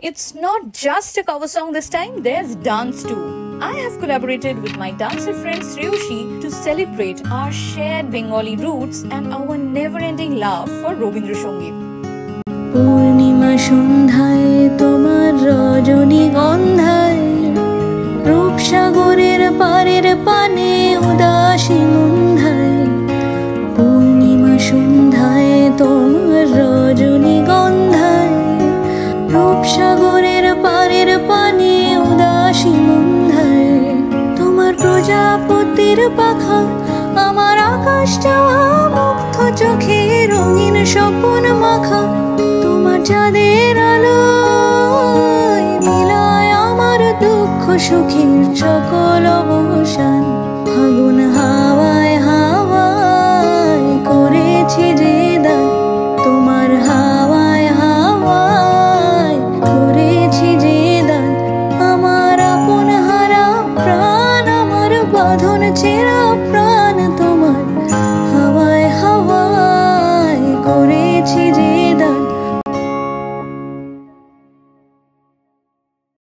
It's not just a cover song this time, there's dance too. I have collaborated with my dancer friend Sriyushi to celebrate our shared Bengali roots and our never-ending love for Robindra Sangeet. পূর্ণিমা সন্ধ্যায় তোমার রজনী গন্ধায় রূপসাগরের পারের পানে উদাসী মন্ধায় পূর্ণিমা সন্ধ্যায় তোমার রজনী গন্ধায় রূপসাগরের পারের পানে উদাসী মন্ধায় তোমার প্রজাপতির পাখা আমার আকাশটা মুগ্ধ চোখে রঙিন স্বপ্ন মাখা তোমার চাঁদের আলোয় মিলায় আমার দুঃখ সুখের সকল অবসান ফাগুন হাওয়ায় হাওয়ায় করেছে যে দান তোমার হাওয়ায় হাওয়ায় করেছে যে দান আমার আপন হারা প্রাণ আমার বাঁধন ছেঁড়া